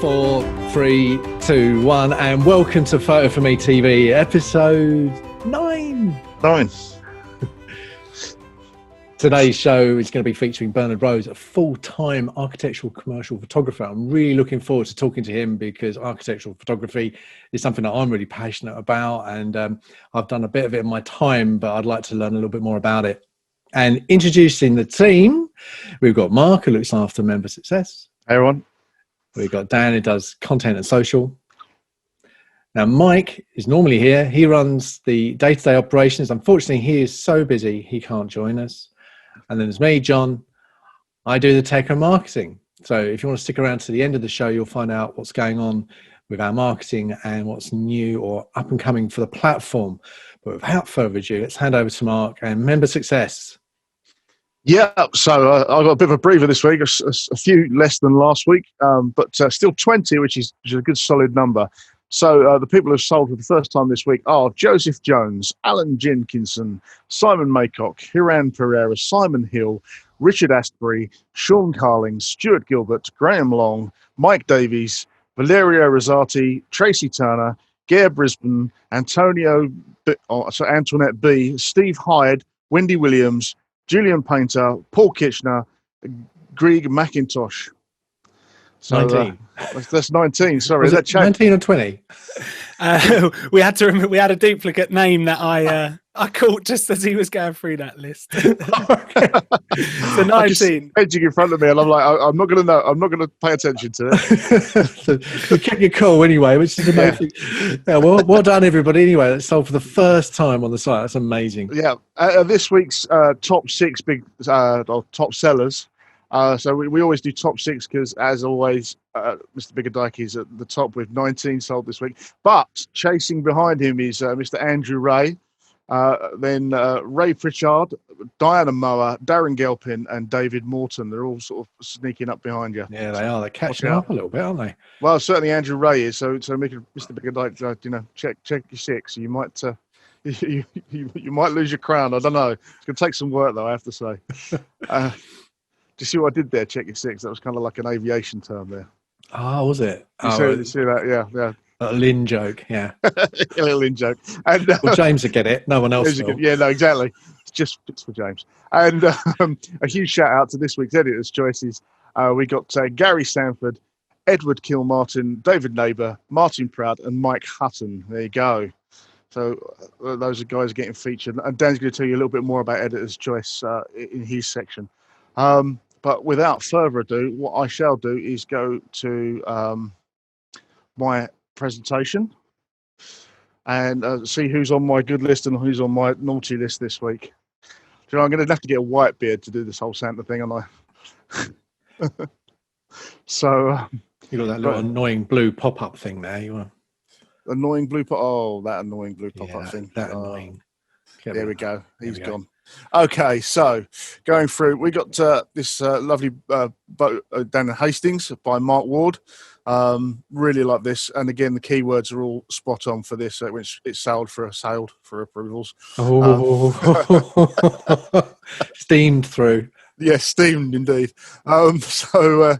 4, 3, 2, 1, and welcome to Photo4me TV, episode 9. Today's show is going to be featuring Bernard Rose, a full-time architectural commercial photographer. I'm really looking forward to talking to him because architectural photography is something that I'm really passionate about, and I've done a bit of it in my time, but I'd like to learn a little bit more about it. And introducing the team, we've got Mark, who looks after member success. Hey everyone. We've got Dan, who does content and social. Now, Mike is normally here. He runs the day-to-day operations. Unfortunately, he is so busy, he can't join us. And then there's me, John. I do the tech and marketing. So if you want to stick around to the end of the show, you'll find out what's going on with our marketing and what's new or up and coming for the platform. But without further ado, let's hand over to Mark and member success. Yeah, so I got a bit of a breather this week, a few less than last week, but still 20, which is a good solid number. So the people who have sold for the first time this week are Joseph Jones, Alan Jenkinson, Simon Maycock, Hiran Pereira, Simon Hill, Richard Astbury, Sean Carling, Stuart Gilbert, Graham Long, Mike Davies, Valerio Rosati, Tracy Turner, Gare Brisbane, Antoinette B, Steve Hyde, Wendy Williams, Julian Painter, Paul Kitchener, Greg McIntosh. So 19. That's 19. Sorry, Was that it 19 or 20? We had to remember we had a duplicate name that I caught just as he was going through that list. So 19. Hedging in front of me, and I'm like, I'm not going to know. I'm not going to pay attention to it. So you kept your cool anyway, which is amazing. Yeah, well done, everybody. Anyway, that's sold for the first time on the site. That's amazing. Yeah, this week's top 6 big or top sellers. So we always do top 6 because, as always, Mr. Biggerdike is at the top with 19 sold this week. But chasing behind him is Mr. Andrew Ray, then Ray Pritchard, Diana Mower, Darren Gelpin, and David Morton. They're all sort of sneaking up behind you. Yeah, they are. They're catching up a little bit, aren't they? Well, certainly Andrew Ray is. So Mr. Biggerdike, check your 6. You might. You might lose your crown. I don't know. It's going to take some work, though, I have to say. Do you see what I did there? Check your 6. That was kind of like an aviation term there. Oh, was it? You see that? Yeah. A Lynn joke, yeah. A little in joke. And well, James would get it. No one else will. Yeah, no, exactly. It's just for James. And a huge shout out to this week's editor's choices. We got Gary Sanford, Edward Kilmartin, David Neighbour, Martin Proud, and Mike Hutton. There you go. So those are guys getting featured. And Dan's going to tell you a little bit more about editor's choice in his section. But without further ado, what I shall do is go to my presentation and see who's on my good list and who's on my naughty list this week. So I'm going to have to get a white beard to do this whole Santa thing, aren't I? So you got that little annoying blue pop-up thing there. You want annoying blue pop? Oh, that annoying blue pop-up thing. That annoying. There we go. He's gone. Okay, so going through, we got this lovely boat down in Hastings by Mark Ward. Really like this, and again the keywords are all spot on for this, which it's sailed for approvals. Oh, steamed through. Yes, steamed indeed. So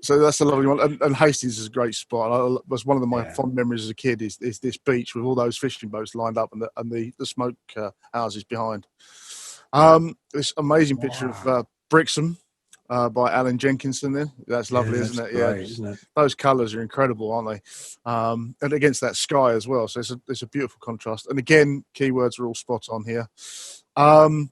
that's a lovely one, and Hastings is a great spot. That's one of my fond memories as a kid. Is this beach with all those fishing boats lined up and the smoke houses behind. This amazing picture of Brixham by Alan Jenkinson there. That's lovely, isn't it? Great, isn't it? Those colours are incredible, aren't they? And against that sky as well. So it's a beautiful contrast. And again, keywords are all spot on here. And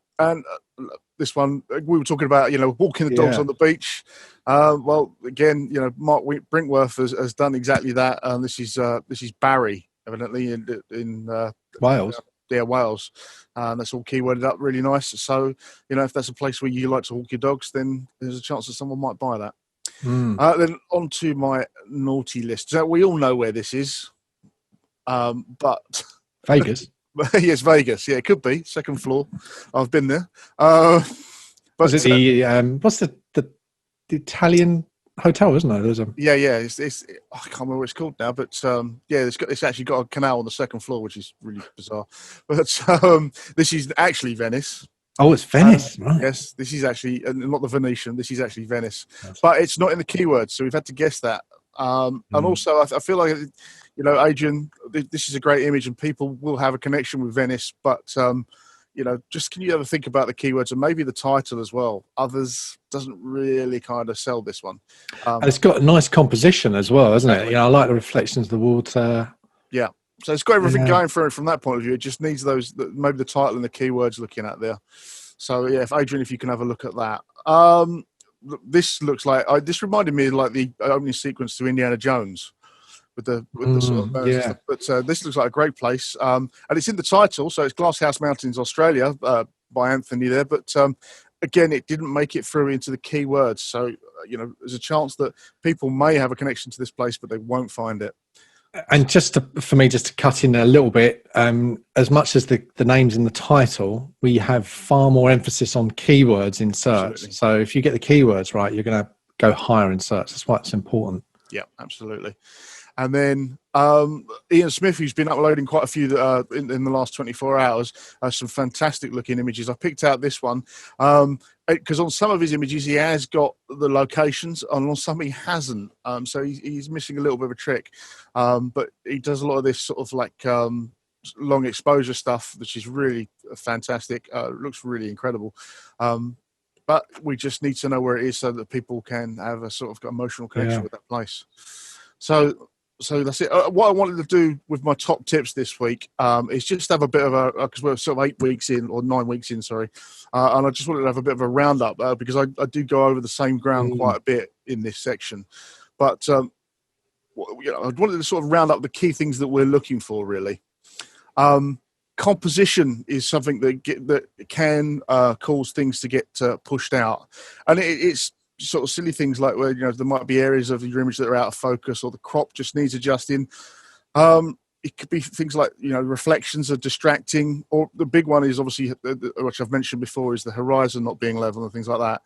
this one, we were talking about, walking the dogs on the beach. Well, again, Mark Brinkworth has done exactly that. This is Barry, evidently, in Wales. Wales. And that's all keyworded up really nice. So, if that's a place where you like to walk your dogs, then there's a chance that someone might buy that. Then on to my naughty list. So we all know where this is. But Vegas. Yes, Vegas. Yeah, it could be. Second floor. I've been there. But was it what's the Italian hotel, isn't there? There's a It's I can't remember what it's called now, but it's actually got a canal on the second floor, which is really bizarre. But this is actually Venice. Oh, it's Venice, right? Yes, this is actually not the Venetian. This is actually Venice, but it's not in the keywords, so we've had to guess that And also, I feel like, Adrian, this is a great image, and people will have a connection with Venice. But just can you ever think about the keywords and maybe the title as well? Others doesn't really kind of sell this one. And it's got a nice composition as well, hasn't it? I like the reflections of the water. Yeah. So it's got everything going for it from that point of view. It just needs maybe the title and the keywords looking at there. So yeah, if you can have a look at that. This looks like this reminded me of like the opening sequence to Indiana Jones with the sort of birds and stuff. But this looks like a great place. And it's in the title, so it's Glasshouse Mountains, Australia, by Anthony there. But again, it didn't make it through into the keywords. So there's a chance that people may have a connection to this place, but they won't find it. And for me to cut in a little bit, as much as the name's in the title, we have far more emphasis on keywords in search. Absolutely. So if you get the keywords right, you're going to go higher in search. That's why it's important. Yeah, absolutely. And then Ian Smith, who's been uploading quite a few in the last 24 hours, some fantastic looking images. I picked out this one because on some of his images he has got the locations, and on some he hasn't. So he's missing a little bit of a trick. But he does a lot of this sort of like long exposure stuff, which is really fantastic. It looks really incredible. But we just need to know where it is so that people can have a sort of emotional connection with that place. So that's it. What I wanted to do with my top tips this week is just have a bit of because we're sort of 8 weeks in, or 9 weeks in, sorry. And I just wanted to have a bit of a roundup because I do go over the same ground quite a bit in this section. But, I wanted to sort of round up the key things that we're looking for, really. Composition is something that can cause things to get pushed out. And it's sort of silly things like where there might be areas of your image that are out of focus, or the crop just needs adjusting. It could be things like reflections are distracting, or the big one is obviously, which I've mentioned before, is the horizon not being level and things like that.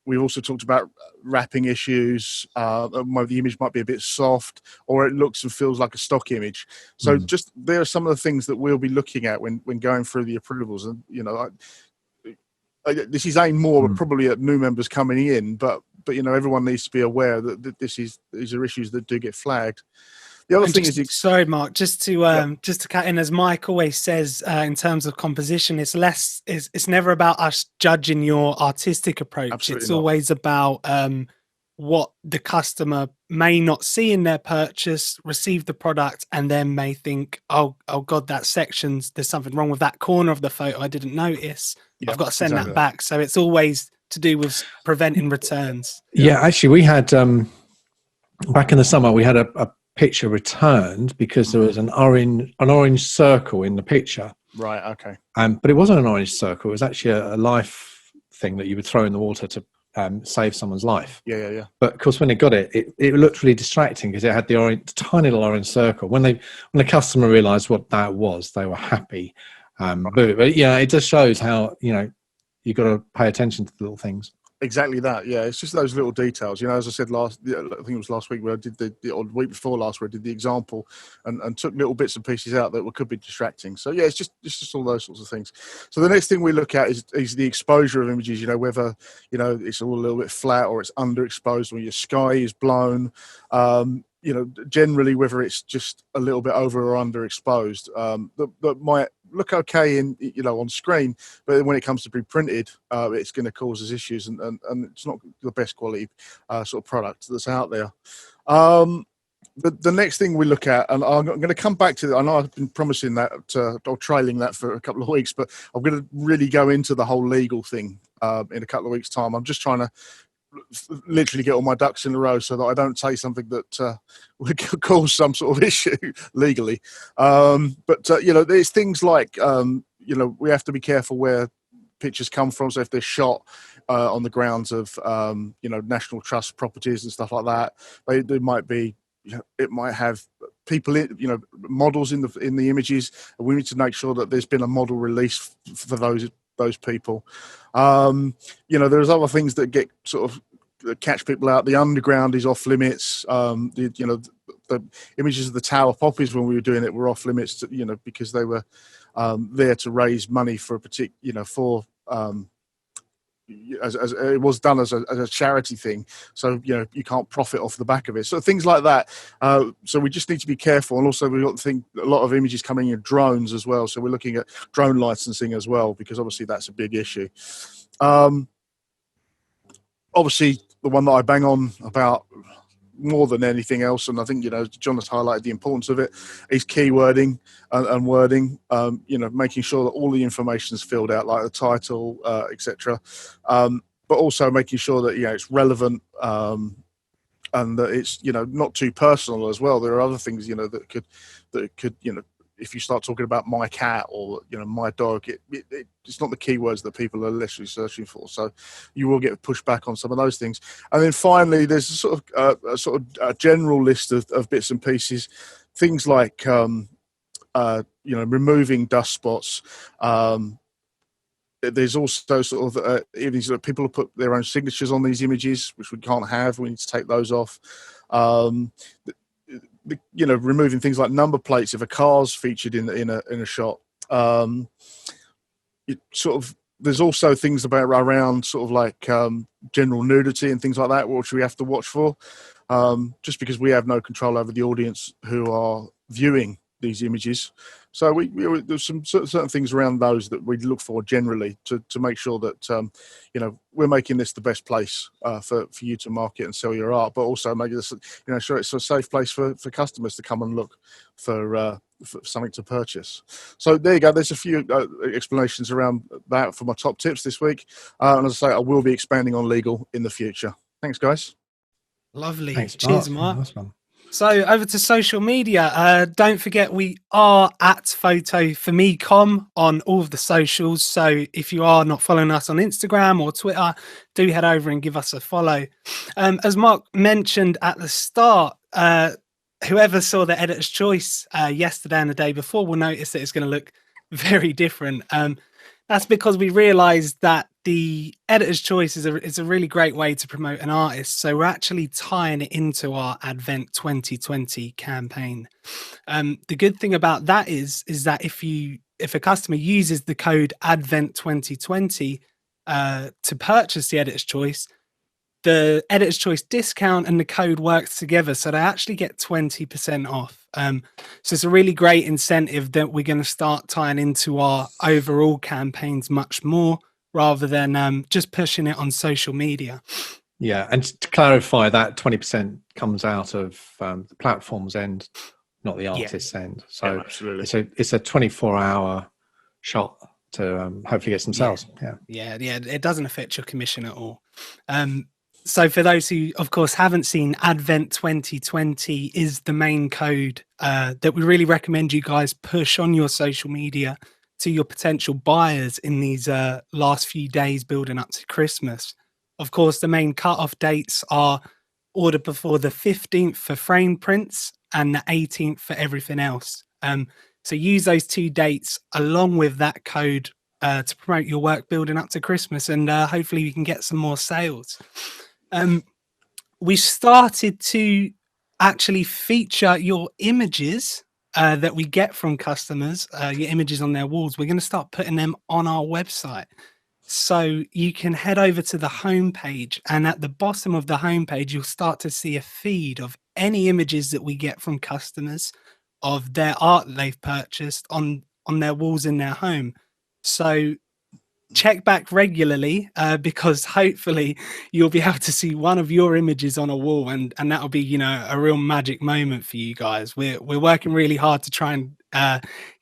We've also talked about wrapping issues. The image might be a bit soft, or it looks and feels like a stock image. So just there are some of the things that we'll be looking at when going through the approvals. And this is aimed more probably at new members coming in, but everyone needs to be aware that these are issues that do get flagged. The other thing is, sorry, Mark, just to cut in, as Mike always says, in terms of composition, it's never about us judging your artistic approach. Absolutely it's not. Always about what the customer may not see in their purchase, receive the product, and then may think, oh God, that there's something wrong with that corner of the photo I didn't notice. I've got to send that back. So it's always to do with preventing returns. Yeah, actually, we had back in the summer, we had a picture returned because there was an orange circle in the picture. Right. Okay. But it wasn't an orange circle. It was actually a life thing that you would throw in the water to save someone's life. Yeah. But of course, when they got it looked really distracting because it had the tiny little orange circle. When the customer realised what that was, they were happy. But it just shows how you've got to pay attention to the little things. Exactly that. Yeah, it's just those little details. As I said I think it was last week where I did or the week before last where I did the example and took little bits and pieces out that could be distracting. So yeah, it's just all those sorts of things. So the next thing we look at is the exposure of images. Whether it's all a little bit flat or it's underexposed, or your sky is blown. Generally whether it's just a little bit over or underexposed. That might look okay on screen, but when it comes to be printed, it's going to cause us issues, and it's not the best quality sort of product that's out there. The next thing we look at, and I'm going to come back to that. I know I've been promising that or trailing that for a couple of weeks, but I'm going to really go into the whole legal thing in a couple of weeks' time. I'm just trying to literally get all my ducks in a row so that I don't say something that would cause some sort of issue legally. But there's things like we have to be careful where pictures come from. So if they're shot on the grounds of National Trust properties and stuff like that, they might be. It might have people, models in the images, and we need to make sure that there's been a model release for those people. There's other things that get sort of catch people out. The underground is off limits. The images of the Tower Poppies when we were doing it were off limits, because they were there to raise money for a particular, for as it was done as a charity thing, so you can't profit off the back of it. So things like that. So we just need to be careful, and also we've got to think a lot of images coming in drones as well. So we're looking at drone licensing as well, because obviously that's a big issue. Obviously, the one that I bang on about more than anything else, and I think John has highlighted the importance of it, is keywording and wording. Making sure that all the information is filled out, like the title, etc. But also making sure that it's relevant, and that it's not too personal as well. There are other things that could if you start talking about my cat or my dog, it's not the keywords that people are literally searching for. So you will get pushed back on some of those things. And then finally, there's a sort of general list of bits and pieces, things like removing dust spots. There's also sort of images that people have put their own signatures on these images, which we can't have. We need to take those off. Removing things like number plates if a car's featured in a shot. There's also things around sort of like general nudity and things like that, which we have to watch for, just because we have no control over the audience who are viewing these images. So there's some certain things around those that we look for generally to make sure that we're making this the best place for you to market and sell your art, but also make this sure it's a safe place for customers to come and look for something to purchase. So there you go. There's a few explanations around that for my top tips this week, and as I say, I will be expanding on legal in the future. Thanks, guys. Lovely. Thanks, Cheers, Mark. Mark. Nice one. So over to social media. Don't forget, we are at Photo4me.com on all of the socials. So if you are not following us on Instagram or Twitter, do head over and give us a follow. As Mark mentioned at the start, whoever saw the editor's choice yesterday and the day before will notice that it's going to look very different. That's because we realized that the editor's choice is a really great way to promote an artist. So we're actually tying it into our Advent 2020 campaign. The good thing about that is that if a customer uses the code Advent2020 to purchase the editor's choice, the editor's choice discount and the code works together, so they actually get 20% off. So it's a really great incentive that we're going to start tying into our overall campaigns much more, rather than just pushing it on social media. Yeah, and to clarify, that 20% comes out of the platform's end, not the artist's end. So yeah, absolutely. It's a 24-hour shot to hopefully get some sales. Yeah. It doesn't affect your commission at all. So for those who, of course, haven't seen, Advent 2020 is the main code that we really recommend you guys push on your social media to your potential buyers in these last few days building up to Christmas. Of course, the main cut-off dates are ordered before the 15th for frame prints and the 18th for everything else. So use those 2 dates along with that code to promote your work building up to Christmas, and hopefully we can get some more sales. We started to actually feature your images that we get from customers, your images on their walls. We're going to start putting them on our website. So you can head over to the homepage, and at the bottom of the homepage, you'll start to see a feed of any images that we get from customers of their art that they've purchased on their walls in their home. So check back regularly, because hopefully you'll be able to see one of your images on a wall, and that'll be a real magic moment for you guys. We're working really hard to try and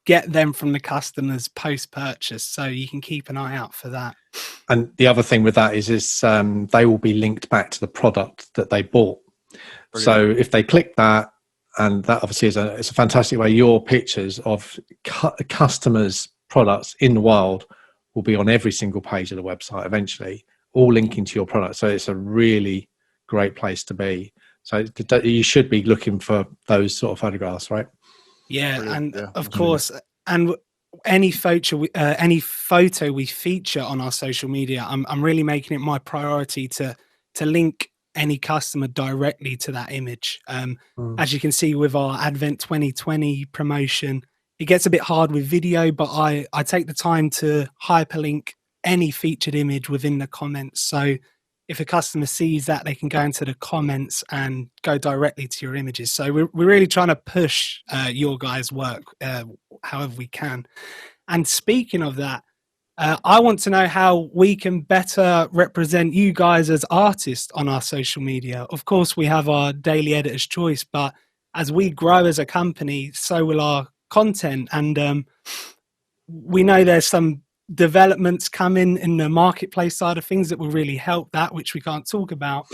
get them from the customers post-purchase, so you can keep an eye out for that. And the other thing with that is they will be linked back to the product that they bought. Brilliant. So if they click that, and that obviously it's a fantastic way, your pictures of customers' products in the wild will be on every single page of the website eventually, all linking to your product. So it's a really great place to be. So you should be looking for those sort of photographs, right? Yeah, brilliant. And of course, and any photo we feature on our social media, I'm really making it my priority to link any customer directly to that image. As you can see with our Advent 2020 promotion, it gets a bit hard with video, but I take the time to hyperlink any featured image within the comments. So if a customer sees that, they can go into the comments and go directly to your images. So we're really trying to push your guys' work however we can. And speaking of that, I want to know how we can better represent you guys as artists on our social media. Of course, we have our daily editor's choice, but as we grow as a company, so will our content. And we know there's some developments coming in the marketplace side of things that will really help that, which we can't talk about.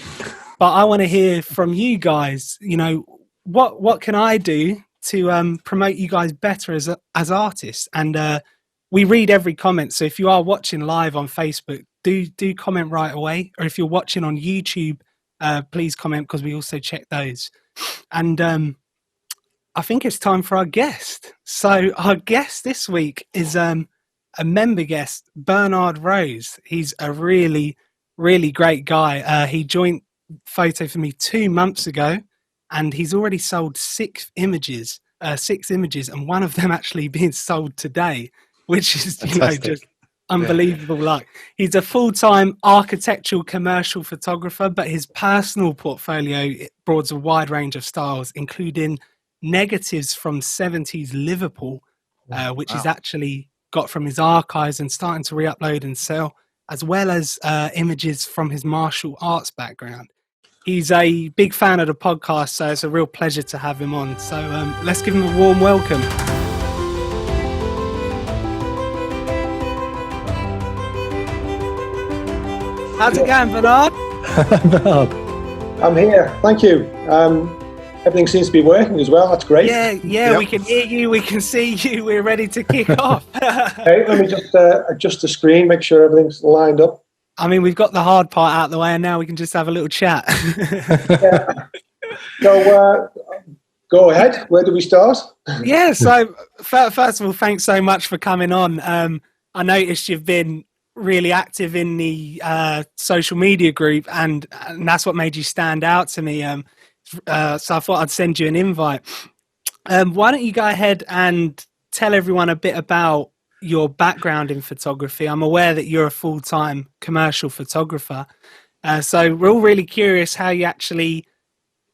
But I want to hear from you guys, you know, what can I do to promote you guys better as artists? And we read every comment. So if you are watching live on Facebook, do comment right away. Or if you're watching on YouTube, please comment, because we also check those. And I think it's time for our guest. So our guest this week is a member guest, Bernard Rose. He's a really, really great guy. He joined Photo4me 2 months ago, and he's already sold 6 images, and one of them actually being sold today, which is just unbelievable luck. He's a full-time architectural commercial photographer, but his personal portfolio broadens a wide range of styles, including negatives from 70s Liverpool, which he's actually got from his archives and starting to re-upload and sell, as well as images from his martial arts background. He's a big fan of the podcast, so it's a real pleasure to have him on. So let's give him a warm welcome. How's it going, Bernard? Bernard. I'm here. Thank you. Everything seems to be working as well. That's great. Yeah, yep. We can hear you. We can see you. We're ready to kick off. Okay, let me just adjust the screen, make sure everything's lined up. I mean, we've got the hard part out of the way, and now we can just have a little chat. Yeah. So, go ahead. Where do we start? Yeah, so first of all, thanks so much for coming on. I noticed you've been really active in the social media group, and that's what made you stand out to me. So I thought I'd send you an invite. Why don't you go ahead and tell everyone a bit about your background in photography? I'm aware that you're a full-time commercial photographer. So we're all really curious how you actually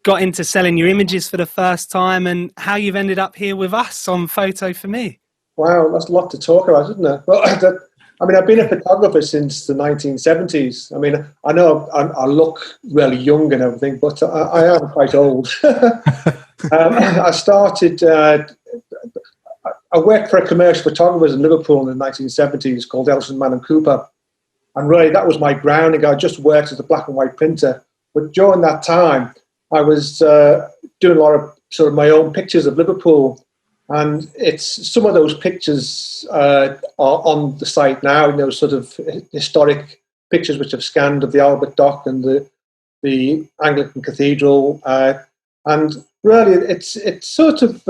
got into selling your images for the first time and how you've ended up here with us on Photo4me. Wow, that's a lot to talk about, isn't it? Well, I mean, I've been a photographer since the 1970s. I mean, I know I look really young and everything, but I am quite old. I started... I worked for a commercial photographer in Liverpool in the 1970s called Elson Mann & Cooper. And really, that was my grounding. I just worked as a black and white printer. But during that time, I was doing a lot of sort of my own pictures of Liverpool. And it's some of those pictures are on the site now, you know, sort of historic pictures which I've scanned of the Albert Dock and the Anglican Cathedral. And really, it's sort of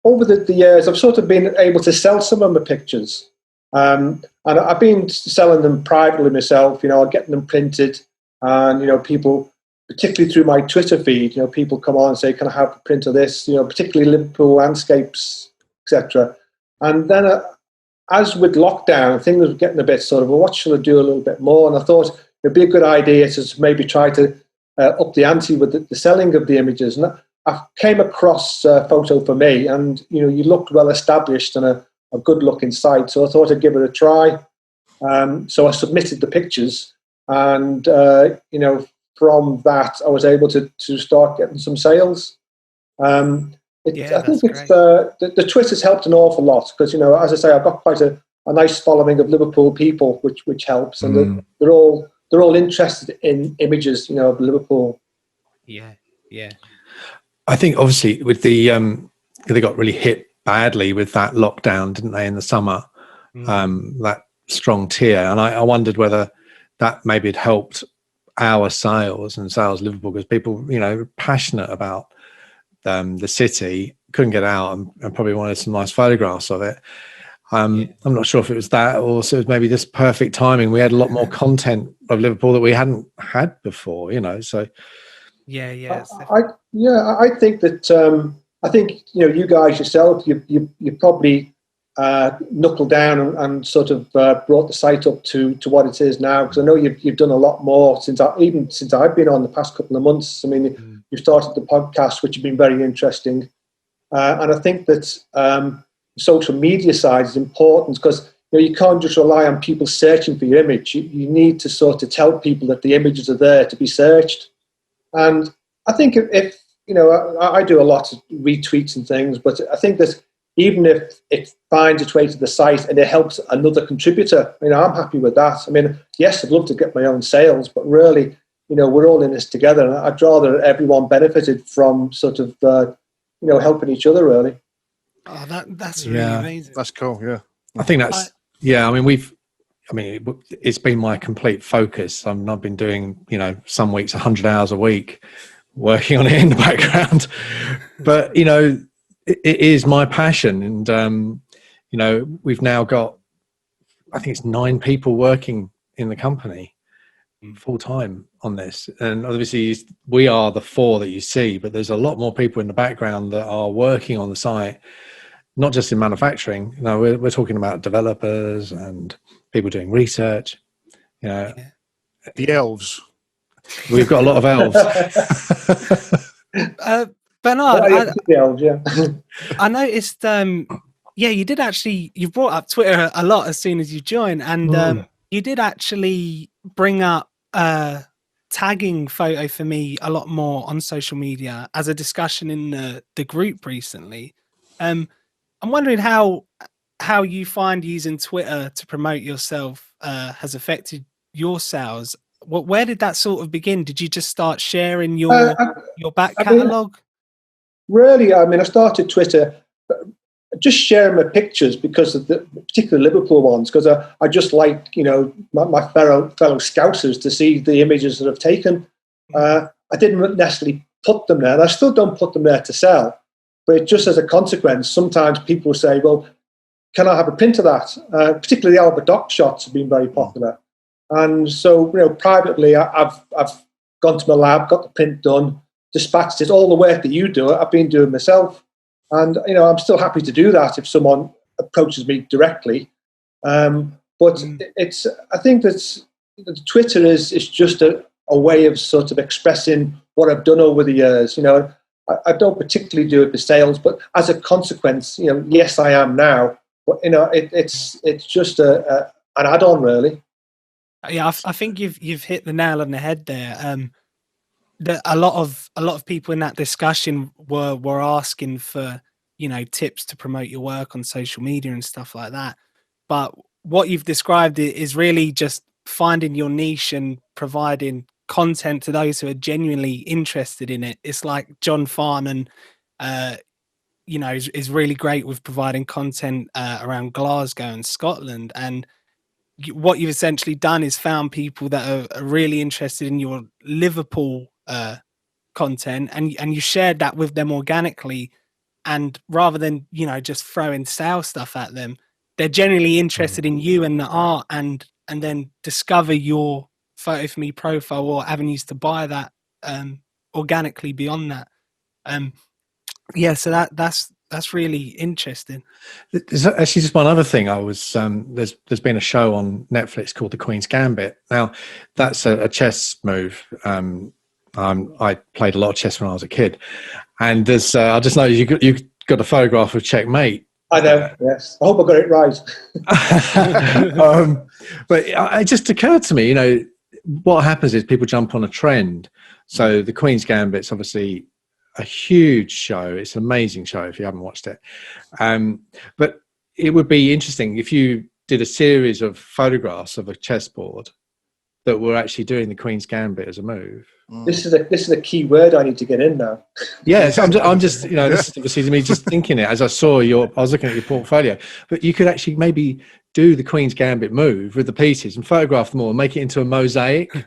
over the years, I've sort of been able to sell some of my pictures. And I've been selling them privately myself, you know, getting them printed. And, you know, people, particularly through my Twitter feed, you know, people come on and say, can I have a print of this? You know, particularly Liverpool landscapes, etc. And then as with lockdown, things were getting a bit sort of, well, what should I do a little bit more? And I thought it'd be a good idea to maybe try to up the ante with the selling of the images. And I came across Photo4me, and you know, you looked well established and a good looking site, so I thought I'd give it a try. So I submitted the pictures, and you know, from that I was able to start getting some sales. I think it's the Twitter's helped an awful lot, because you know, as I say, I've got quite a nice following of Liverpool people, which helps, and they're all interested in images, you know, of Liverpool. Yeah. I think obviously with the they got really hit badly with that lockdown, didn't they, in the summer? That strong tier, and I wondered whether that maybe had helped our sales and sales Liverpool, because people, you know, passionate about the city, couldn't get out and probably wanted some nice photographs of it. I'm not sure if it was that, or so it was maybe just perfect timing. We had a lot more content of Liverpool that we hadn't had before, you know. So I think that I think, you know, you guys yourself, you probably knuckled down and sort of brought the site up to what it is now. Because I know you've done a lot more since I've been on the past couple of months. I mean, you've started the podcast, which has been very interesting, and I think that social media side is important because you can't just rely on people searching for your image. You need to sort of tell people that the images are there to be searched. And I think if I do a lot of retweets and things, but I think that even if it finds its way to the site and it helps another contributor, I'm happy with that. I mean, yes, I'd love to get my own sales, but really, we're all in this together. And I'd rather everyone benefited from sort of, helping each other, really. Oh, that's really amazing. That's cool, yeah. I think that's, it's been my complete focus. I've been doing, some weeks, 100 hours a week, working on it in the background. But, it is my passion. And, we've now got, I think it's 9 people working in the company full time on this. And obviously we are the 4 that you see, but there's a lot more people in the background that are working on the site, not just in manufacturing. We're talking about developers and people doing research, The elves. We've got a lot of elves. Bernard, I noticed, you did actually, you brought up Twitter a lot as soon as you joined, and you did actually bring up tagging Photo4me a lot more on social media as a discussion in the group recently. I'm wondering how you find using Twitter to promote yourself has affected your sales. Where did that sort of begin? Did you just start sharing your back catalogue? Really, I started Twitter just sharing my pictures because of the particular Liverpool ones, because I just like, my fellow Scousers to see the images that I've taken. I didn't necessarily put them there, and I still don't put them there to sell, but just as a consequence, sometimes people say, well, can I have a print of that? Particularly the Albert Dock shots have been very popular. And so, privately, I've gone to my lab, got the print done, dispatched it, all the work that you do, I've been doing myself. And, I'm still happy to do that if someone approaches me directly. But I think that Twitter is just a way of sort of expressing what I've done over the years. I don't particularly do it for sales, but as a consequence, yes, I am now. But, it's just an add-on, really. Yeah, I think you've hit the nail on the head there. A lot of people in that discussion were asking for tips to promote your work on social media and stuff like that. But what you've described is really just finding your niche and providing content to those who are genuinely interested in it. It's like John Farnan, is really great with providing content around Glasgow and Scotland. And what you've essentially done is found people that are really interested in your Liverpool content, and you shared that with them organically. And rather than just throwing sales stuff at them, they're genuinely interested in you and the art, and then discover your Photo4me profile or avenues to buy that organically beyond that. So that's really interesting. There's actually just one other thing. I was there's been a show on Netflix called The Queen's Gambit. Now, that's a chess move. I played a lot of chess when I was a kid, and there's I just know you got a photograph of checkmate. I know. Yes, I hope I got it right. But it just occurred to me, what happens is people jump on a trend. So The Queen's Gambit's obviously a huge show. It's an amazing show if you haven't watched it. But it would be interesting if you did a series of photographs of a chessboard that were actually doing the Queen's Gambit as a move. This is a key word I need to get in now. Yeah, so I'm just this is obviously me just thinking it as I was looking at your portfolio. But you could actually maybe do the Queen's Gambit move with the pieces and photograph them all and make it into a mosaic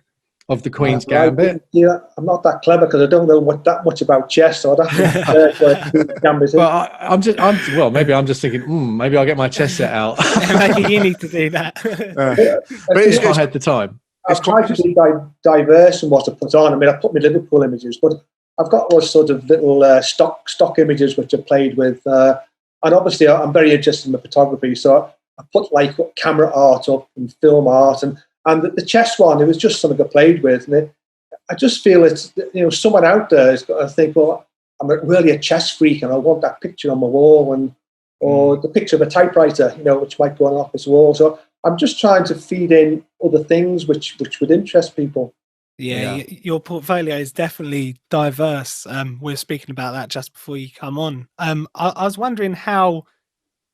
of the Queen's Gambit. Yeah, I'm not that clever because I don't know that much about chess, so I'd have to Gambit. Well, maybe I'm just thinking, maybe I'll get my chess set out. Maybe you need to do that. But it's I had the time. I've tried to be diverse in what I put on. I mean, I put my Liverpool images, but I've got those sort of little stock images which I played with. I and obviously I'm very interested in the photography, so I put like camera art up and film art, and the chess one, it was just something I played with, and I just feel it's, someone out there is going to think, well, I'm really a chess freak and I want that picture on my wall, or the picture of a typewriter, which might go on an office wall. So I'm just trying to feed in other things which would interest people. Yeah, your portfolio is definitely diverse. We were speaking about that just before you come on. I was wondering how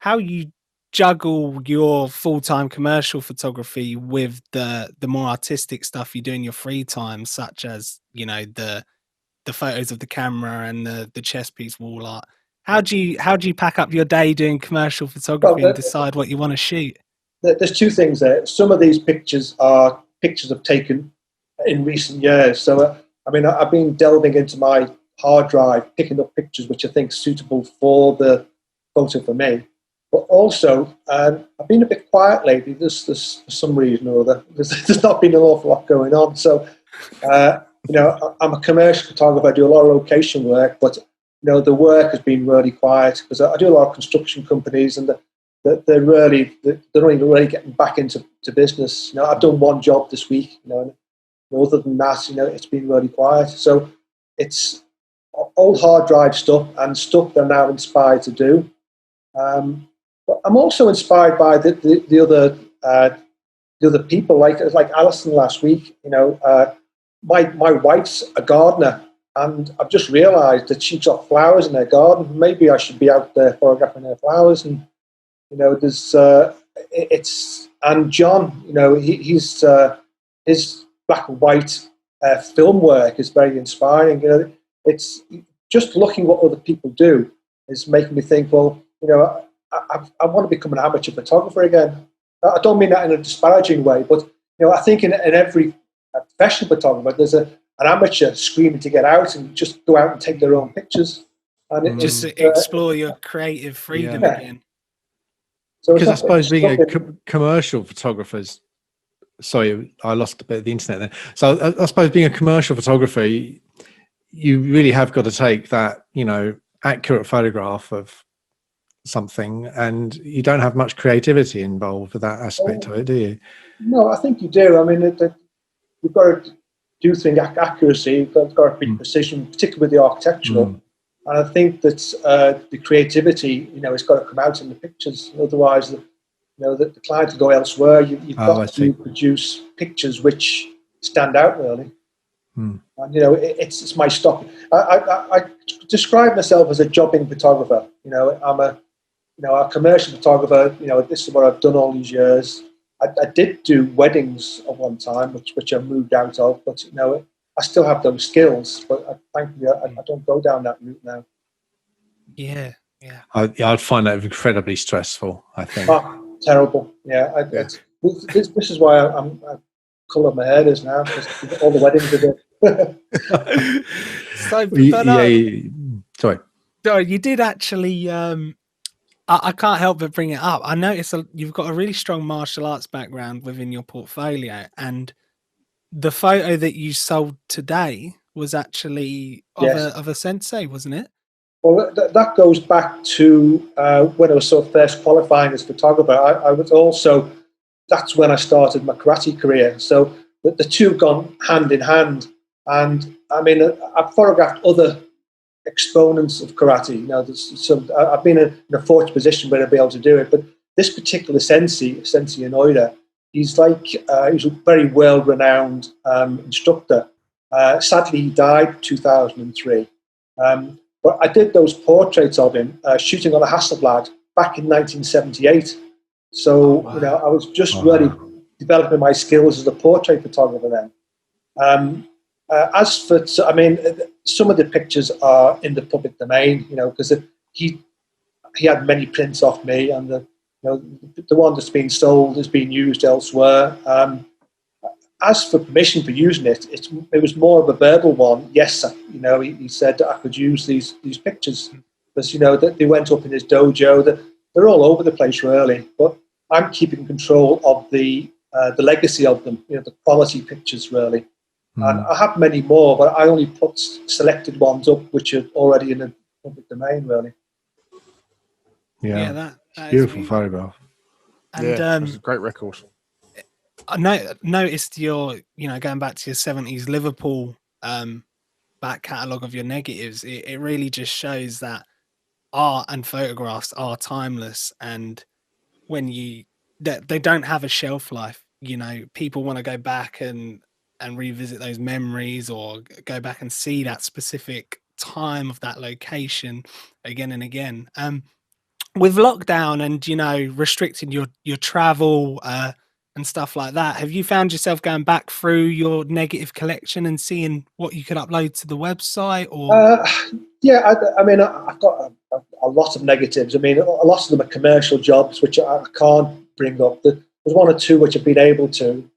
you juggle your full-time commercial photography with the more artistic stuff you do in your free time, such as the photos of the camera and the chess piece wall art. How do you pack up your day doing commercial photography and decide what you want to shoot? There's two things there. Some of these pictures are pictures I've taken in recent years. So, I've been delving into my hard drive, picking up pictures which I think are suitable for the Photo4me. But also, I've been a bit quiet lately. There's for some reason or other, there's not been an awful lot going on. So, I'm a commercial photographer. I do a lot of location work, but the work has been really quiet because I do a lot of construction companies, and they're not even really getting back into business. I've done one job this week. And other than that, it's been really quiet. So it's old hard drive stuff and stuff they're now inspired to do. But I'm also inspired by the other people, like Alison last week. My wife's a gardener, and I've just realised that she's got flowers in her garden. Maybe I should be out there photographing her flowers. And there's and John, he's his black and white film work is very inspiring. It's just looking what other people do is making me think, well, I want to become an amateur photographer again. I don't mean that in a disparaging way, but I think in every professional photographer, there's an amateur screaming to get out and just go out and take their own pictures. And just explore your creative freedom again. So because I suppose being a commercial photographer's, sorry, I lost a bit of the internet there. So I suppose being a commercial photographer, you really have got to take that, accurate photograph of something, and you don't have much creativity involved with that aspect of it, do you? No, I think you do. You've got to do things accuracy. You've got to be precision, particularly with the architectural. And I think that the creativity, it's got to come out in the pictures. Otherwise, the client will go elsewhere. You've got to produce pictures which stand out, really. And it's my stock. I describe myself as a jobbing photographer. I'm a commercial photographer. This is what I've done all these years. I did do weddings at one time, which I moved out of, but I still have those skills, but thankfully I don't go down that route now. Yeah. I'd find that incredibly stressful, I think. Oh, terrible. Yeah. This is why I colour my hair is now, because all the weddings are there. Sorry. No, you did actually. I can't help but bring it up. I noticed you've got a really strong martial arts background within your portfolio, and the photo that you sold today was actually of a sensei, wasn't it? Well, that goes back to when I was sort of first qualifying as a photographer. I was also, that's when I started my karate career. So the two have gone hand in hand. And I've photographed other exponents of karate. I've been in a fortunate position where I'll be able to do it. But this particular sensei Inoida, he's a very well-renowned instructor. Sadly, he died in 2003. But I did those portraits of him shooting on a Hasselblad back in 1978. So, I was just really developing my skills as a portrait photographer then. Some of the pictures are in the public domain, because he had many prints off me, and the one that's been sold has been used elsewhere. As for permission for using it, it was more of a verbal one. Yes, he said that I could use these pictures because that they went up in his dojo. They're all over the place, really. But I'm keeping control of the legacy of them. The quality pictures, really. And I have many more, but I only put selected ones up which are already in the public domain, really. Yeah, that is beautiful photograph. And it's a great record. I noticed your, going back to your 70s Liverpool back catalogue of your negatives. It really just shows that art and photographs are timeless, and when they don't have a shelf life. People want to go back and revisit those memories, or go back and see that specific time of that location again and again. With lockdown and restricting your travel and stuff like that, have you found yourself going back through your negative collection and seeing what you could upload to the website? Or Yeah, I mean, I've got a lot of negatives. I mean, a lot of them are commercial jobs, which I can't bring up. There's one or two which I've been able to.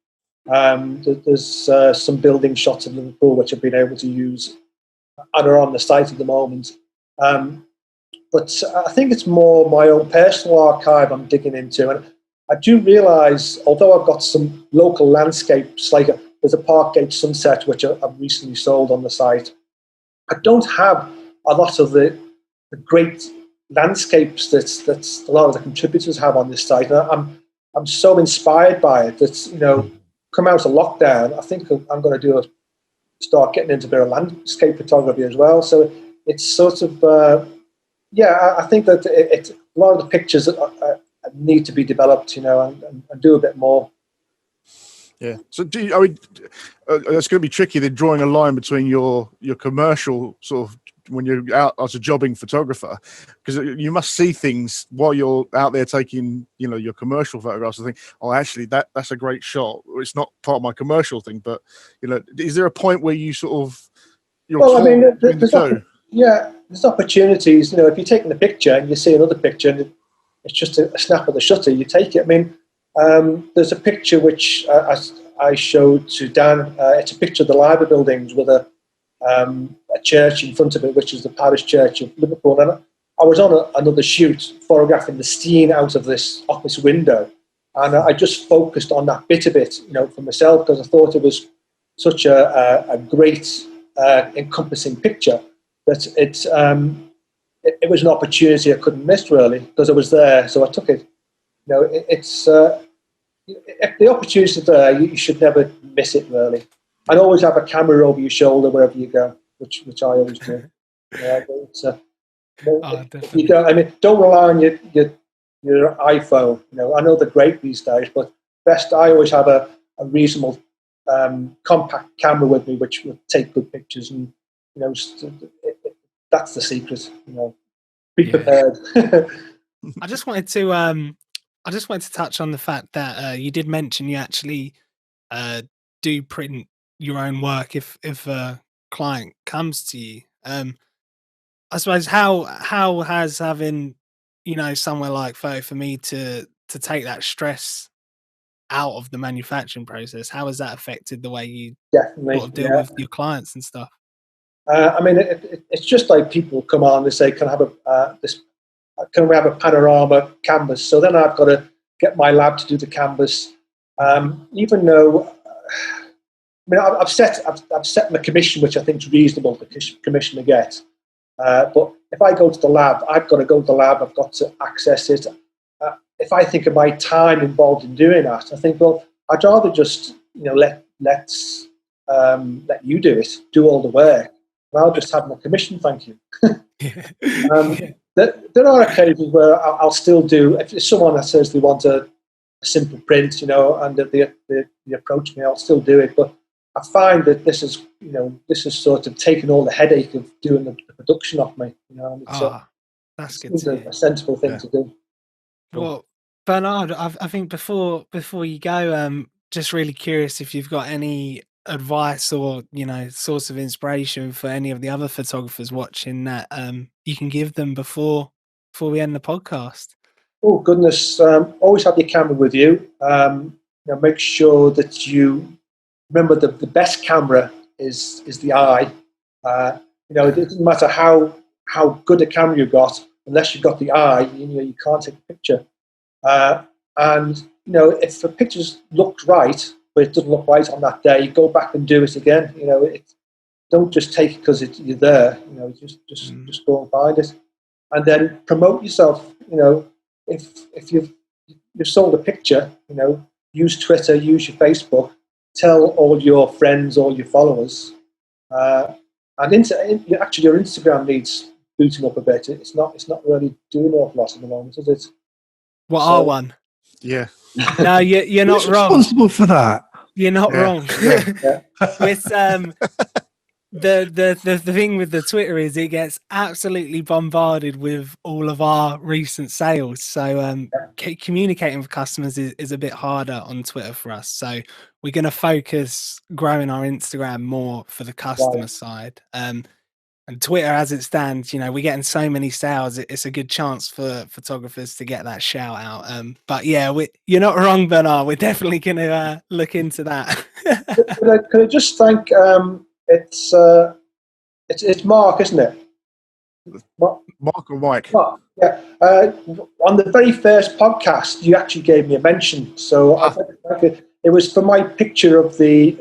There's some building shots of Liverpool which I've been able to use and are on the site at the moment. But I think it's more my own personal archive I'm digging into. And I do realise, although I've got some local landscapes, like there's a Parkgate sunset, which I've recently sold on the site, I don't have a lot of the great landscapes that a lot of the contributors have on this site. And I'm so inspired by it that, come out of lockdown, I think I'm going to start getting into a bit of landscape photography as well. So it's sort of, I think that a lot of the pictures need to be developed, and do a bit more. Yeah. So it's going to be tricky then, drawing a line between your commercial sort of, when you're out as a jobbing photographer, because you must see things while you're out there taking, your commercial photographs and think, oh, actually that's a great shot. It's not part of my commercial thing, but is there a point where you sort of, there's opportunities. If you're taking a picture and you see another picture and it's just a snap of the shutter, you take it. I mean, there's a picture which I showed to Dan. It's a picture of the library buildings with a church in front of it, which is the parish church of Liverpool. And I was on another shoot photographing the steam out of this office window, and I just focused on that bit of it, for myself, because I thought it was such a great encompassing picture that it was an opportunity I couldn't miss, really, because I was there, so I took it. If the opportunity is there, you should never miss it, really. And always have a camera over your shoulder wherever you go, which I always do. Definitely. Don't rely on your iPhone. I know they're great these days, but I always have a reasonable compact camera with me, which will take good pictures. And that's the secret. Be prepared. I just wanted to touch on the fact that you did mention you actually do print your own work if a client comes to you. I suppose how has having somewhere like Photo4me to take that stress out of the manufacturing process, how has that affected the way you definitely sort of deal with your clients and stuff? It's just like people come on, they say, can we have a panorama canvas? So then I've got to get my lab to do the canvas, even though I've set my commission, which I think is reasonable to commission to get. But if I go to the lab, I've got to go to the lab. I've got to access it. If I think of my time involved in doing that, I think, well, I'd rather just let you do it, do all the work, and I'll just have my commission. Thank you. There are occasions where I'll still do. If someone that says they want a simple print, and they approach me, I'll still do it. But I find that this is sort of taking all the headache of doing the production off me. That's good. It's a sensible thing to do. Well, Bernard, I think before you go, just really curious if you've got any advice or source of inspiration for any of the other photographers watching that you can give them before we end the podcast. Oh goodness! Always have your camera with you. Make sure that you remember the best camera is the eye. It doesn't matter how good a camera you've got, unless you've got the eye. You can't take a picture. And if the pictures looked right, but it doesn't look right on that day, go back and do it again. Don't just take it because you're there. Just go and find it. and then promote yourself. You know, if you've sold a picture, you know, use Twitter, use your Facebook, tell all your friends, all your followers, and actually your Instagram needs booting up a bit. It's not really doing an awful lot at the moment, is it? What are one? Yeah. No, you're not Who's wrong. responsible for that? You're not wrong. Yeah. With the thing with the Twitter is it gets absolutely bombarded with all of our recent sales. So communicating with customers is a bit harder on Twitter for us. So we're going to focus growing our Instagram more for the customer side. And Twitter, as it stands, you know, we're getting so many sales. It's a good chance for photographers to get that shout out. But yeah, you're not wrong, Bernard. We're definitely going to look into that. Could I just thank? It's Mark, isn't it? Mark or Mike? Mark, yeah. On the very first podcast, you actually gave me a mention. So it was for my picture of the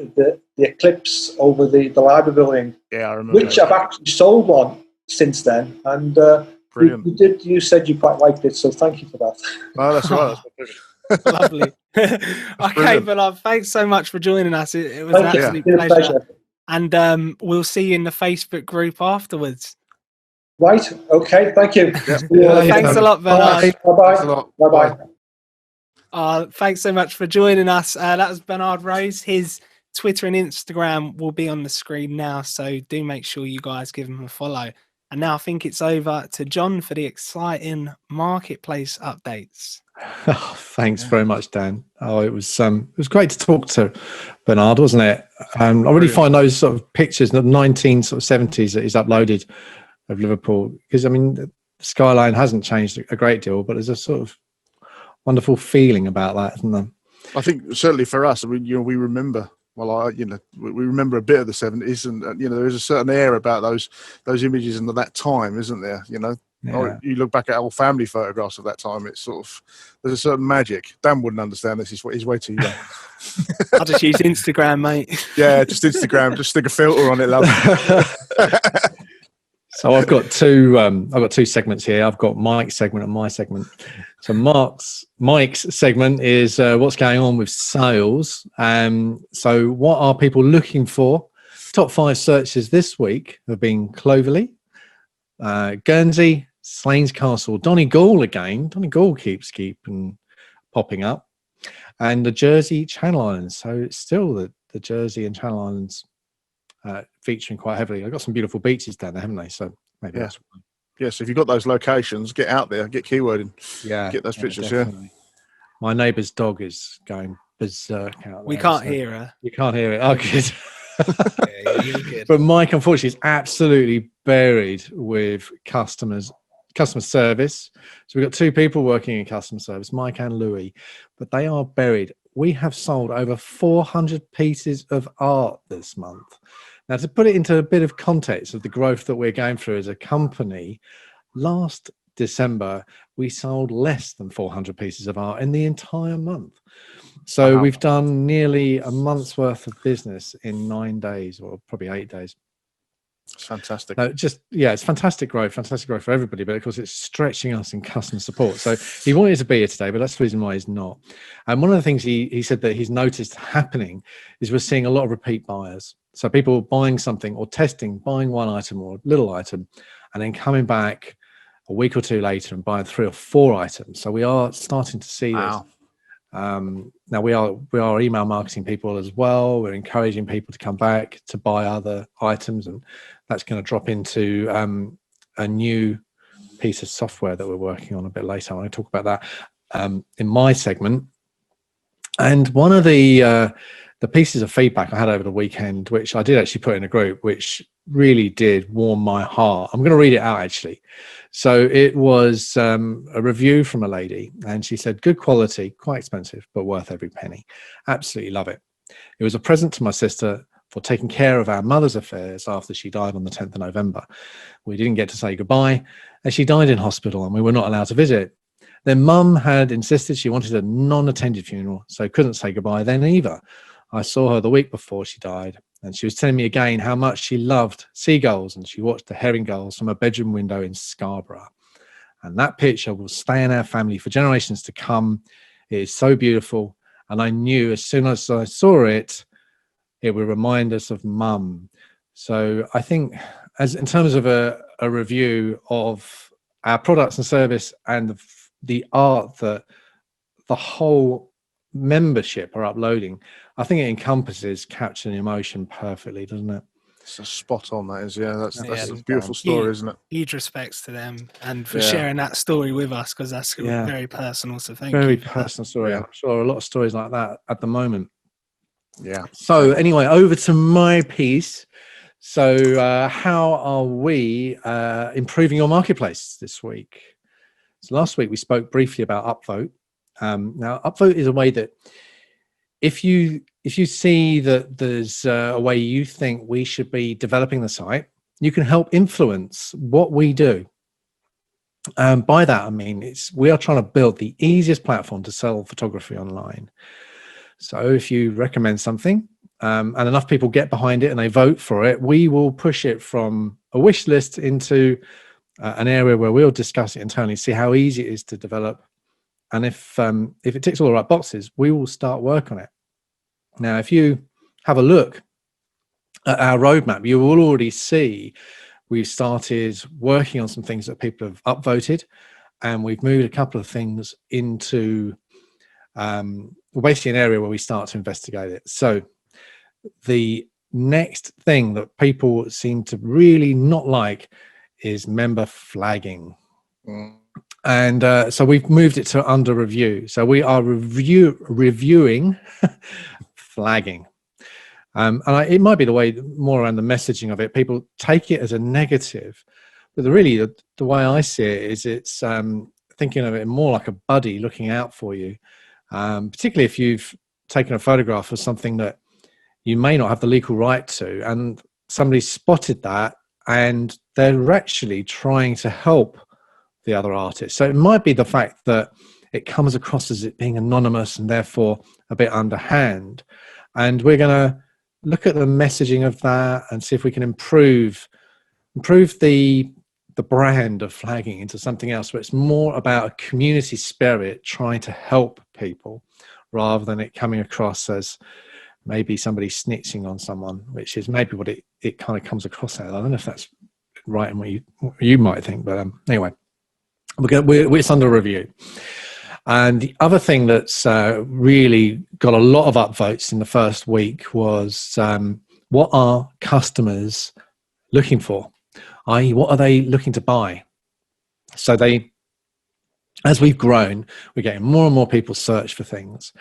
eclipse over the library building. Yeah, I remember. Which I've actually sold one since then, and brilliant. You said you quite liked it, so thank you for that. Oh, that's right. That's Lovely. Okay, Bernard, thanks so much for joining us. It was an absolute pleasure. And we'll see you in the Facebook group afterwards. Right. Okay. Thank you. Thanks a lot, Bernard. Bye-bye. Bye-bye. Thanks so much for joining us. That was Bernard Rose. His Twitter and Instagram will be on the screen now, so do make sure you guys give him a follow. And now I think it's over to John for the exciting marketplace updates. Oh, thanks very much, Dan. Oh, it was great to talk to Bernard, wasn't it? I really find those sort of pictures in the 1970s that he's uploaded of Liverpool, because I mean the skyline hasn't changed a great deal, but there's a sort of wonderful feeling about that, isn't there? I think certainly for us, I mean, you know, we remember. Well, we remember a bit of the 70s, and you know, there is a certain air about those images and that time, isn't there? You know, or you look back at our family photographs of that time, it's sort of there's a certain magic. Dan wouldn't understand this; he's way too young. I'll just use Instagram, mate. Yeah, just Instagram. Just stick a filter on it, love. So I've got two segments here. I've got Mike's segment and my segment. So Mike's segment is what's going on with sales. So what are people looking for? Top 5 searches this week have been Clovelly, Guernsey, Slains Castle, Donegal again. Donegal keeps popping up, and the Jersey Channel Islands. So it's still the Jersey and Channel Islands featuring quite heavily. I've got some beautiful beaches down there, haven't they? So maybe that's why. Yeah, so if you've got those locations, get out there, get keywording, get those pictures. Definitely. My neighbour's dog is going berserk out there. We can't hear her. You can't hear it. Oh, good. You're good. But Mike, unfortunately, is absolutely buried with customer service. So we've got 2 people working in customer service, Mike and Louis, but they are buried. We have sold over 400 pieces of art this month. Now, to put it into a bit of context of the growth that we're going through as a company, last December, we sold less than 400 pieces of art in the entire month. So we've done nearly a month's worth of business in 9 days, or probably 8 days. It's fantastic. No, it's fantastic growth for everybody, but of course it's stretching us in customer support. So he wanted to be here today, but that's the reason why he's not. And one of the things he said that he's noticed happening is we're seeing a lot of repeat buyers. So people buying something or buying one item or a little item, and then coming back a week or 2 later and buying 3 or 4 items. So we are starting to see this. Now we are email marketing people as well. We're encouraging people to come back to buy other items, and that's going to drop into a new piece of software that we're working on a bit later. I want to talk about that in my segment. And one of the pieces of feedback I had over the weekend, which I did actually put in a group, which really did warm my heart. I'm going to read it out actually. So it was a review from a lady, and she said, good quality, quite expensive, but worth every penny. Absolutely love it. It was a present to my sister for taking care of our mother's affairs after she died on the 10th of November. We didn't get to say goodbye, as she died in hospital and we were not allowed to visit. Then Mum had insisted she wanted a non-attended funeral, so couldn't say goodbye then either. I saw her the week before she died, and she was telling me again how much she loved seagulls, and she watched the herring gulls from a bedroom window in Scarborough. And that picture will stay in our family for generations to come. It is so beautiful. And I knew as soon as I saw it, it would remind us of Mum. So I think, as in terms of a review of our products and service and the art that the whole membership are uploading, I think it encompasses capturing emotion perfectly, doesn't it? It's a spot on, that is. Yeah, that's Yeah. a beautiful story, isn't it? Huge respects to them and for Yeah. sharing that story with us, because that's Yeah. very personal. So thank you. Very for personal story. Yeah. I'm sure a lot of stories like that at the moment. Yeah. So anyway, over to my piece. So how are we improving your marketplace this week? So last week we spoke briefly about upvote. Now upvote is a way that if you see that there's a way you think we should be developing the site, you can help influence what we do. By that I mean we are trying to build the easiest platform to sell photography online. So if you recommend something and enough people get behind it and they vote for it, we will push it from a wish list into an area where we'll discuss it internally, see how easy it is to develop. And if it ticks all the right boxes, we will start work on it. Now, if you have a look at our roadmap, you will already see we've started working on some things that people have upvoted, and we've moved a couple of things into basically an area where we start to investigate it. So the next thing that people seem to really not like is member flagging. And so we've moved it to under review. So we are reviewing flagging. And it might be the way more around the messaging of it. People take it as a negative, but the way I see it is it's thinking of it more like a buddy looking out for you, particularly if you've taken a photograph of something that you may not have the legal right to, and somebody spotted that and they're actually trying to help the other artist. So it might be the fact that it comes across as it being anonymous and therefore a bit underhand. And we're going to look at the messaging of that and see if we can improve the brand of flagging into something else where it's more about a community spirit trying to help people rather than it coming across as maybe somebody snitching on someone, which is maybe what it kind of comes across as. I don't know if that's right and what you might think, but anyway, it's under review. And the other thing that's really got a lot of upvotes in the first week was what are customers looking for? i.e., what are they looking to buy? So as we've grown, we're getting more and more people search for things,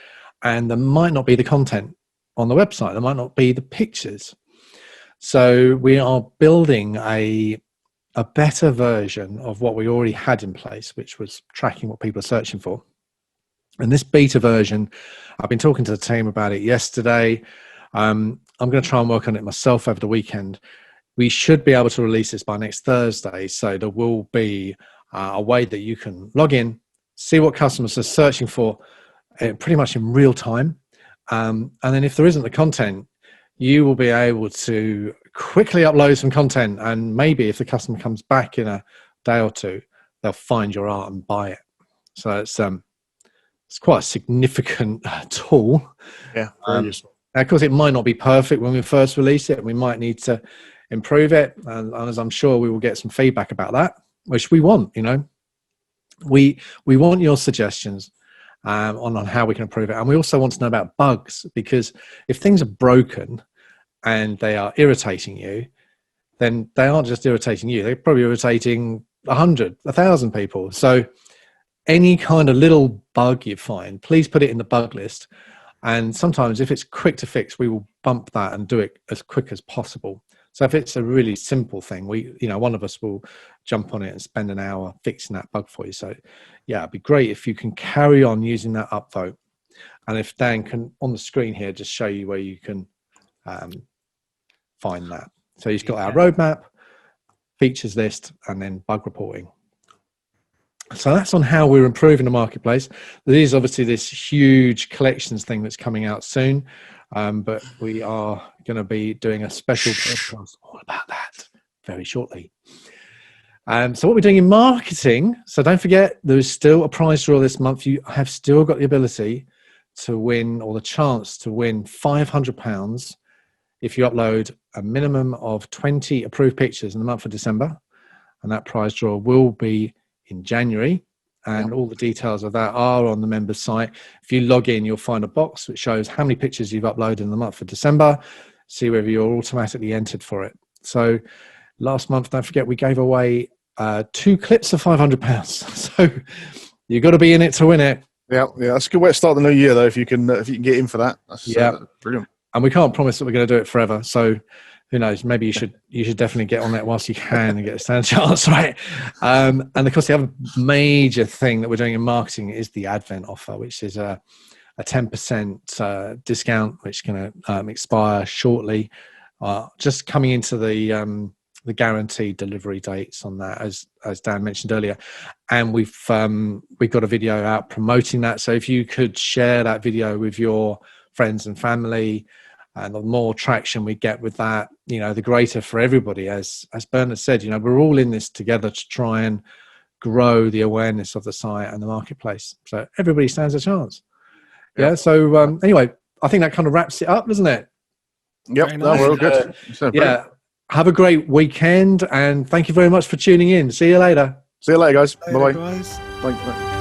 and there might not be the content on the website. There might not be the pictures. So we are building a better version of what we already had in place, which was tracking what people are searching for. And this beta version, I've been talking to the team about it yesterday. I'm going to try and work on it myself over the weekend. We should be able to release this by next Thursday. So there will be a way that you can log in, see what customers are searching for pretty much in real time. And then if there isn't the content, you will be able to quickly upload some content. And maybe if the customer comes back in a day or two, they'll find your art and buy it. So it's quite a significant tool. Yeah, very useful. Of course, it might not be perfect when we first release it. We might need to improve it. And as I'm sure we will get some feedback about that, which we want, we want your suggestions on how we can improve it. And we also want to know about bugs, because if things are broken and they are irritating you, then they aren't just irritating you. They're probably irritating 100, 1,000 people. So any kind of little bug you find, please put it in the bug list. And sometimes if it's quick to fix, we will bump that and do it as quick as possible. So if it's a really simple thing, one of us will jump on it and spend an hour fixing that bug for you. So yeah, it'd be great if you can carry on using that upvote. And if Dan can, on the screen here, just show you where you can find that. So he's got our roadmap, features list, and then bug reporting. So that's on how we're improving the marketplace. There is obviously this huge collections thing that's coming out soon, but we are going to be doing a special podcast all about that very shortly. So what we're doing in marketing, so don't forget, there's still a prize draw this month. You have still got the ability to win, or the chance to win, £500 if you upload a minimum of 20 approved pictures in the month of December. And that prize draw will be in January. And all the details of that are on the members site. If you log in, you'll find a box which shows how many pictures you've uploaded in the month of December, see whether you're automatically entered for it. So last month, don't forget, we gave away 2 clips of £500. So you've got to be in it to win it. Yeah, that's a good way to start the new year, though. If you can get in for that, that's brilliant. And we can't promise that we're going to do it forever. So who knows? Maybe you should definitely get on that whilst you can and get a stand chance, right? And of course, the other major thing that we're doing in marketing is the Advent offer, which is a 10% discount, which is going to expire shortly. Just coming into the guaranteed delivery dates on that, as Dan mentioned earlier, and we've got a video out promoting that. So if you could share that video with your friends and family, and the more traction we get with that, the greater for everybody. As Bernard said, we're all in this together to try and grow the awareness of the site and the marketplace. So everybody stands a chance. Yeah. So anyway, I think that kind of wraps it up, doesn't it? Yep. No, we're all good. Yeah. Have a great weekend, and thank you very much for tuning in. See you later. See you later, guys. Bye-bye. Guys. Bye.